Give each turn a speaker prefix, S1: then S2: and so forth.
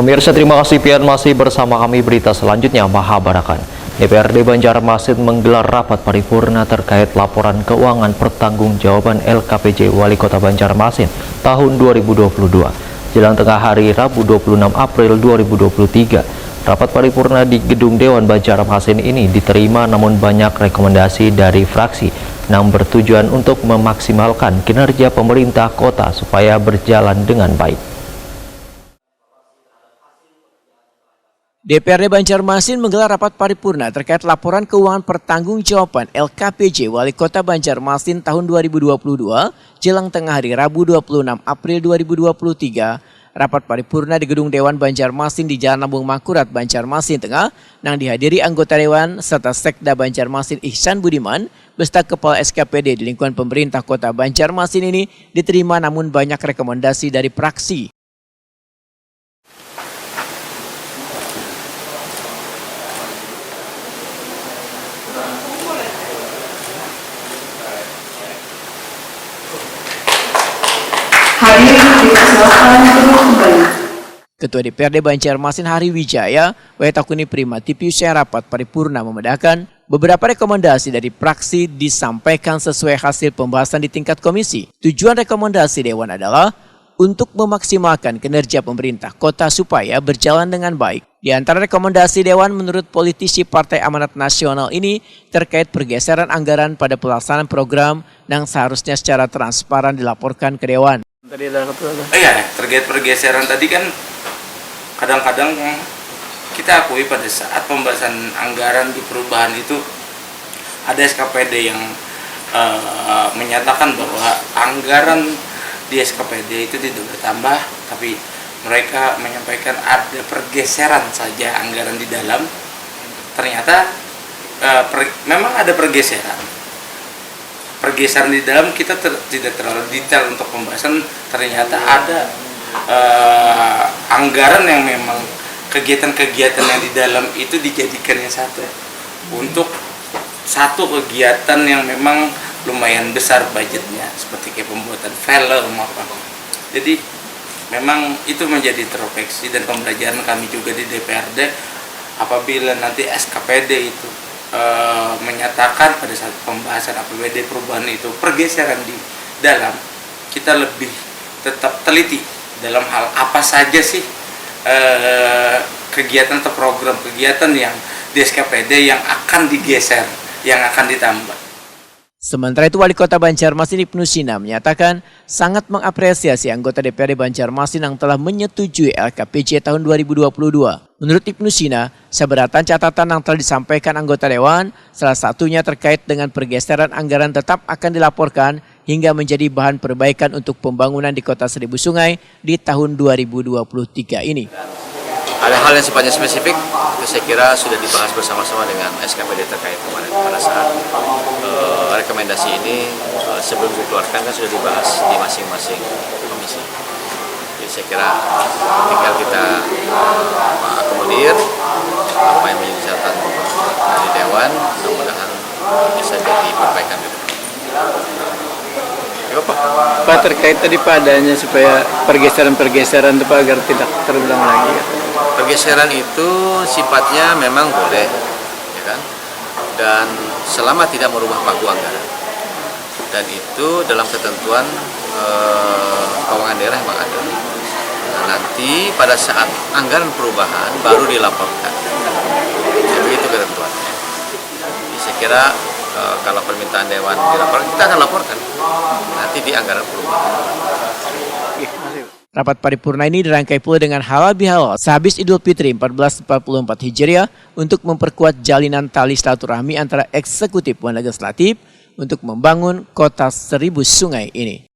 S1: Pemirsa, terima kasih pian masih bersama kami. Berita selanjutnya, Mahabarakan. DPRD Banjarmasin menggelar rapat paripurna terkait laporan keuangan pertanggungjawaban LKPJ Wali Kota Banjarmasin tahun 2022. Jelang tengah hari Rabu 26 April 2023, rapat paripurna di Gedung Dewan Banjarmasin ini diterima namun banyak rekomendasi dari fraksi yang bertujuan untuk memaksimalkan kinerja pemerintah kota supaya berjalan dengan baik.
S2: DPRD Banjarmasin menggelar rapat paripurna terkait laporan keuangan pertanggungjawaban LKPJ Wali Kota Banjarmasin tahun 2022 jelang tengah hari Rabu 26 April 2023. Rapat paripurna di Gedung Dewan Banjarmasin di Jalan Lambung Makurat, Banjarmasin Tengah, yang dihadiri anggota Dewan serta Sekda Banjarmasin Ihsan Budiman beserta Kepala SKPD di lingkungan pemerintah Kota Banjarmasin ini diterima namun banyak rekomendasi dari fraksi. Ketua DPRD Banjarmasin Hari Wijaya, Wetakuni Primati Piusya rapat paripurna membedakan beberapa rekomendasi dari fraksi disampaikan sesuai hasil pembahasan di tingkat komisi. Tujuan rekomendasi Dewan adalah untuk memaksimalkan kinerja pemerintah kota supaya berjalan dengan baik. Di antara rekomendasi Dewan menurut politisi Partai Amanat Nasional ini terkait pergeseran anggaran pada pelaksanaan program yang seharusnya secara transparan dilaporkan ke Dewan.
S3: Iya, terkait pergeseran tadi kan kadang-kadang kita akui pada saat pembahasan anggaran di perubahan itu ada SKPD yang menyatakan bahwa anggaran di SKPD itu tidak bertambah, tapi mereka menyampaikan ada pergeseran saja anggaran di dalam. Ternyata memang ada pergeseran di dalam. Kita tidak terlalu detail untuk pembahasan. Ternyata ada anggaran yang memang kegiatan-kegiatan yang di dalam itu dijadikan yang satu untuk satu kegiatan yang memang lumayan besar budgetnya, seperti kayak pembuatan film apa. Jadi memang itu menjadi introspeksi dan pembelajaran kami juga di DPRD. Apabila nanti SKPD itu menyatakan pada saat pembahasan APBD perubahan itu pergeseran di dalam, kita lebih tetap teliti dalam hal apa saja sih kegiatan atau program kegiatan yang di SKPD yang akan digeser, yang akan ditambah.
S2: Sementara itu, Wali Kota Banjarmasin Ibnu Sina menyatakan sangat mengapresiasi anggota DPRD Banjarmasin yang telah menyetujui LKPJ tahun 2022. Menurut Ibnu Sina, seberatan catatan yang telah disampaikan anggota Dewan, salah satunya terkait dengan pergeseran anggaran tetap akan dilaporkan hingga menjadi bahan perbaikan untuk pembangunan di Kota Seribu Sungai di tahun 2023 ini.
S4: Ada hal yang sifatnya spesifik, saya kira sudah dibahas bersama-sama dengan SKPD terkait kemarin pada saat rekomendasi ini sebelum dikeluarkan kan sudah dibahas di masing-masing komisi. Jadi saya kira tinggal kita akomodir apa yang menjadi catatan dari Dewan, mudah-mudahan bisa jadi perbaikan.
S5: Pak, terkait tadi padanya supaya pergeseran itu Pak agar tidak terulang lagi.
S4: Pergeseran itu sifatnya memang boleh, ya kan? Dan selama tidak merubah pagu anggaran. Dan itu dalam ketentuan keuangan daerah memang ada. Nah, nanti pada saat anggaran perubahan baru dilaporkan. Ya, begitu ketentuannya. Jadi saya kira kalau permintaan Dewan dilaporkan, kita akan laporkan nanti di anggaran perubahan.
S2: Rapat paripurna ini dirangkai pula dengan halal bihalal sehabis Idul Fitri 1444 Hijriah untuk memperkuat jalinan tali silaturahmi antara eksekutif dan legislatif untuk membangun Kota Seribu Sungai ini.